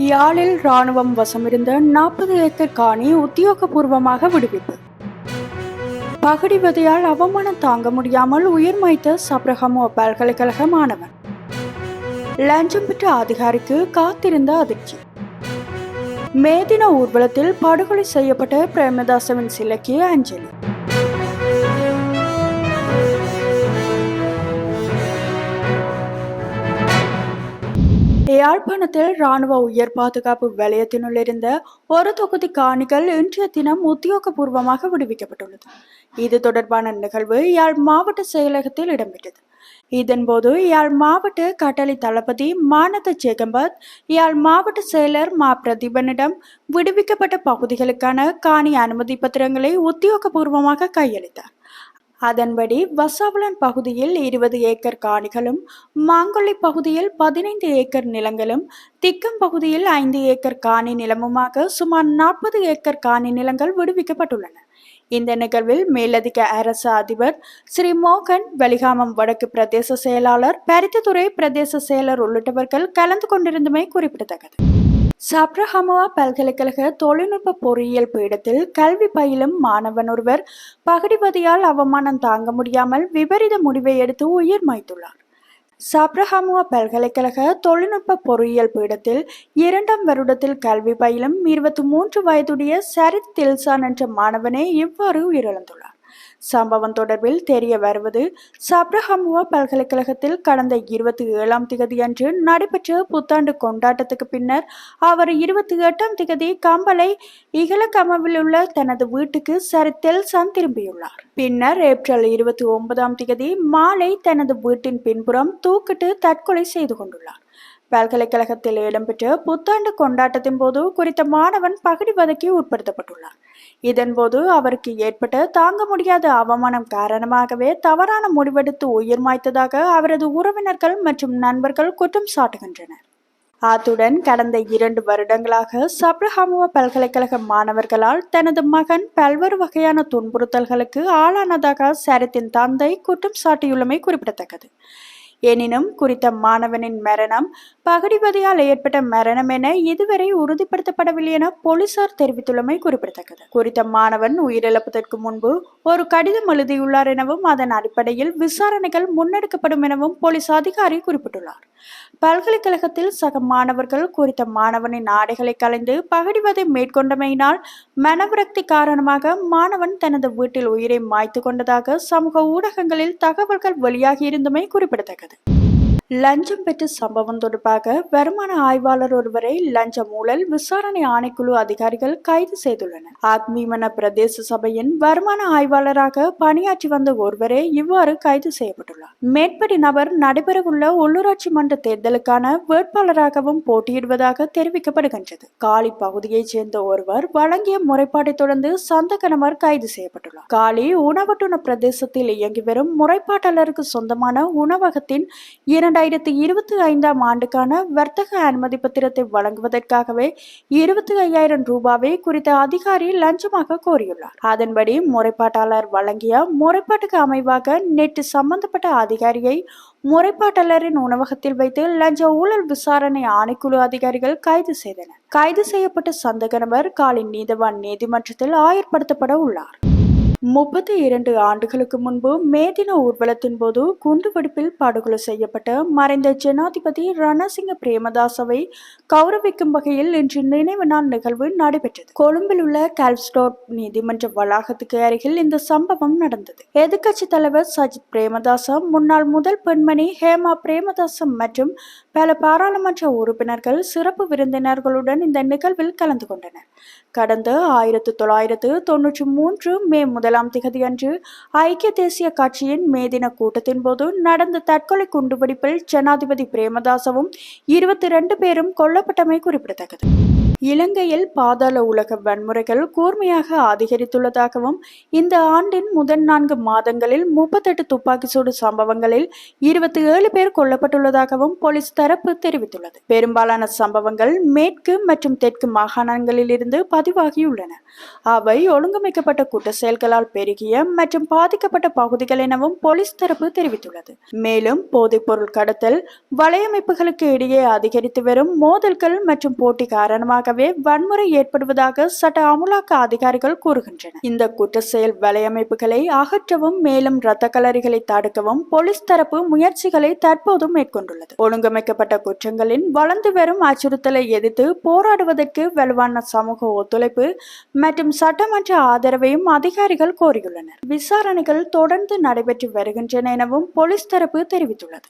யாழில் ராணுவம் வசமிருந்த 40 ஏக்கர் காணி உத்தியோகபூர்வமாக விடுவிப்பு. பகடிவதையால் அவமானம் தாங்க முடியாமல் உயிர் மாய்த்த சப்ரஹமோ பல்கலைக்கழக மாணவன். லஞ்சம் பெற்ற அதிகாரிக்கு காத்திருந்த அதிர்ச்சி. மேதின ஊர்வலத்தில் படுகொலை செய்யப்பட்ட பிரேமதாசவின் சிலைக்கு அஞ்சலி. யாழ்ப்பாணத்தில் இராணுவ உயர் பாதுகாப்பு வலயத்தினுள் இருந்த ஒரு தொகுதி காணிகள் இன்றைய தினம் உத்தியோகபூர்வமாக விடுவிக்கப்பட்டுள்ளது. இது தொடர்பான நிகழ்வு யாழ் மாவட்ட செயலகத்தில் இடம்பெற்றது. இதன்போது யாழ் மாவட்ட கட்டளை தளபதி மானத ஜெகம்பத் யாழ் மாவட்ட செயலர் மா பிரதீபனிடம் விடுவிக்கப்பட்ட பகுதிகளுக்கான காணி அனுமதி பத்திரங்களை உத்தியோகபூர்வமாக கையளித்தார். அதன்படி வசாவளன் பகுதியில் 20 ஏக்கர் காணிகளும், மாங்கொல்லி பகுதியில் 15 ஏக்கர் நிலங்களும், திக்கம் பகுதியில் 5 ஏக்கர் காணி நிலமுமாக சுமார் 40 ஏக்கர் காணி நிலங்கள் விடுவிக்கப்பட்டுள்ளன. இந்த நிகழ்வில் மேலதிக அரசு அதிபர் ஸ்ரீ மோகன், வெளிகாமம் வடக்கு பிரதேச செயலாளர், பருத்தித்துறை பிரதேச செயலர் உள்ளிட்டவர்கள் கலந்து கொண்டிருந்தமை குறிப்பிடத்தக்கது. சப்ரஹமோ பல்கலைக்கழக தொழில்நுட்ப பொறியியல் பீடத்தில் கல்வி பயிலும் மாணவன் ஒருவர் பகடிவதையால் அவமானம் தாங்க முடியாமல் விபரீத முடிவை எடுத்து உயிர் மாய்த்துள்ளார். சப்ரஹமோ பல்கலைக்கழக தொழில்நுட்ப பொறியியல் பீடத்தில் 2ஆம் வருடத்தில் கல்வி பயிலும் 23 வயதுடைய சரித் தில்சான் என்ற மாணவனே இவ்வாறு உயிரிழந்துள்ளார். சம்பவம் தொடர்பில் தெரிய வருவது, சப்ரஹமோ பல்கலைக்கழகத்தில் கடந்த 27ஆம் திகதி அன்று நடைபெற்ற புத்தாண்டு கொண்டாட்டத்துக்கு பின்னர் அவர் 28ஆம் திகதி கம்பளை இகலகமவில் உள்ள தனது வீட்டுக்கு சரித் தில்சான் திரும்பியுள்ளார். பின்னர் ஏப்ரல் 29ஆம் திகதி மாலை தனது வீட்டின் பின்புறம் தூக்கிட்டு தற்கொலை செய்து கொண்டுள்ளார். பல்கலைக்கழகத்தில் இடம்பெற்ற புத்தாண்டு கொண்டாட்டத்தின் போது குறித்த மாணவன் பகடிவதைக்கு உட்படுத்தப்பட்டுள்ளார். இதன்போது அவருக்கு ஏற்பட்ட தாங்க முடியாத அவமானம் காரணமாகவே தவறான முடிவெடுத்து உயிர் மாய்த்ததாக அவரது உறவினர்கள் மற்றும் நண்பர்கள் குற்றம் சாட்டுகின்றனர். அத்துடன் கடந்த 2 வருடங்களாக சப்ரஹமோ பல்கலைக்கழக மாணவர்களால் தனது மகன் பல்வேறு வகையான துன்புறுத்தல்களுக்கு ஆளானதாக சரித்தின் தந்தை குற்றம் சாட்டியுள்ளமை குறிப்பிடத்தக்கது. எனினும் குறித்த மாணவனின் மரணம் பகடிவதையால் ஏற்பட்ட மரணம் என இதுவரை உறுதிப்படுத்தப்படவில்லை என போலீசார் தெரிவித்துள்ளமை குறிப்பிடத்தக்கது. குறித்த மாணவன் உயிரிழப்பதற்கு முன்பு ஒரு கடிதம் எழுதியுள்ளார் எனவும் அதன் அடிப்படையில் விசாரணைகள் முன்னெடுக்கப்படும் எனவும் போலீஸ் அதிகாரி குறிப்பிட்டுள்ளார். பல்கலைக்கழகத்தில் சக மாணவர்கள் குறித்த மாணவனின் ஆடைகளை கலைந்து பகடிவதை மேற்கொண்டமையினால் மனவிரக்தி காரணமாக மாணவன் தனது வீட்டில் உயிரை மாய்த்து கொண்டதாக சமூக ஊடகங்களில் தகவல்கள் வெளியாகியிருந்தமை குறிப்பிடத்தக்கது. லஞ்சம் பெற்ற சம்பவம் தொடர்பாக வருமான ஆய்வாளர் ஒருவரை லஞ்ச ஊழல் விசாரணை ஆணைக்குழு அதிகாரிகள் கைது செய்துள்ளனர். ஆத்மீமன பிரதேச சபையின் வருமான ஆய்வாளராக பணியாற்றி வந்த ஒருவரே இவ்வாறு கைது செய்யப்பட்டுள்ளார். மேற்படி நபர் நடைபெறவுள்ள உள்ளூராட்சி மன்ற தேர்தலுக்கான வேட்பாளராகவும் போட்டியிடுவதாக தெரிவிக்கப்படுகின்றது. காலி பகுதியைச் சேர்ந்த ஒருவர் வழங்கிய முறைப்பாட்டை தொடர்ந்து சந்தக நபர் கைது செய்யப்பட்டுள்ளார். காலி உணவட்டுண பிரதேசத்தில் இயங்கி வரும் முறைப்பாட்டாளருக்கு சொந்தமான உணவகத்தின் 2025ஆம் ஆண்டுக்கான வர்த்தக அனுமதி பத்திரத்தை வழங்குவதற்காகவே 25,000 ரூபாவை குறித்த அதிகாரி லஞ்சமாக கோரியுள்ளார். அதன்படி முறைப்பாட்டாளர் வழங்கிய முறைப்பாட்டுக்கு அமைவாக நேற்று சம்பந்தப்பட்ட அதிகாரியை முறைப்பாட்டாளரின் உணவகத்தில் வைத்து லஞ்ச ஊழல் விசாரணை ஆணைக்குழு அதிகாரிகள் கைது செய்தனர். கைது செய்யப்பட்ட சந்தக நபர் காலி நீதவான் நீதிமன்றத்தில் ஆயர்படுத்தப்பட உள்ளார். 32 ஆண்டுகளுக்கு முன்பு மேதின ஊர்வலத்தின் போது குண்டுவெடிப்பில் படுகொலை செய்யப்பட்ட மறைந்த ஜனாதிபதி ரணசிங்க பிரேமதாசவை கௌரவிக்கும் வகையில் இன்று நினைவு நாள் நிகழ்வு நடைபெற்றது. கொழும்பில் உள்ள கல்ஸ்டோர்ப் நீதிமன்ற வளாகத்துக்கு அருகில் இந்த சம்பவம் நடந்தது. எதிர்க்கட்சி தலைவர் சஜித் பிரேமதாச, முன்னாள் முதல் பெண்மணி ஹேமா பிரேமதாசம் மற்றும் பல பாராளுமன்ற உறுப்பினர்கள் சிறப்பு விருந்தினர்களுடன் இந்த நிகழ்வில் கலந்து கொண்டனர். கடந்த 1993 மே 1ஆம் திகதி அன்று ஐக்கிய தேசிய கட்சியின் மேதின கூட்டத்தின் போது நடந்த தற்கொலை குண்டுவெடிப்பில் ஜனாதிபதி பிரேமதாசவும் 22 பேரும் கொல்லப்பட்டமை குறிப்பிடத்தக்கது. இலங்கையில் பாதாள உலக வன்முறைகள் கூர்மையாக அதிகரித்துள்ளதாகவும் இந்த ஆண்டின் முதல் 4 மாதங்களில் 38 துப்பாக்கிச்சூடு சம்பவங்களில் 27 பேர் கொல்லப்பட்டுள்ளதாகவும் போலீஸ் தரப்பு தெரிவித்துள்ளது. பெரும்பாலான சம்பவங்கள் மேற்கு மற்றும் தெற்கு மாகாணங்களில் இருந்து பதிவாகியுள்ளன. அவை ஒழுங்கமைக்கப்பட்ட குற்ற செயல்களால் பெருகிய மற்றும் பாதிக்கப்பட்ட பகுதிகள் எனவும் போலீஸ் தரப்பு தெரிவித்துள்ளது. மேலும் போதைப்பொருள் கடத்தல், வலையமைப்புகளுக்கு இடையே அதிகரித்து வரும் மோதல்கள் மற்றும் போட்டி காரணமாக வன்முறை ஏற்படுவதாக சட்ட அமுலாக்க அதிகாரிகள் கூறுகின்றனர். இந்த குற்ற செயல் வலையமைப்புகளை அகற்றவும் மேலும் இரத்த களரிகளை தடுக்கவும் போலீஸ் தரப்பு முயற்சிகளை தற்போது மேற்கொண்டுள்ளது. ஒழுங்கமைக்கப்பட்ட குற்றங்களின் வளர்ந்து வரும் அச்சுறுத்தலை எதிர்த்து போராடுவதற்கு வலுவான சமூக ஒத்துழைப்பு மற்றும் சட்டமன்ற ஆதரவையும் அதிகாரிகள் கோரியுள்ளனர். விசாரணைகள் தொடர்ந்து நடைபெற்று வருகின்றன எனவும் போலீஸ் தரப்பு தெரிவித்துள்ளது.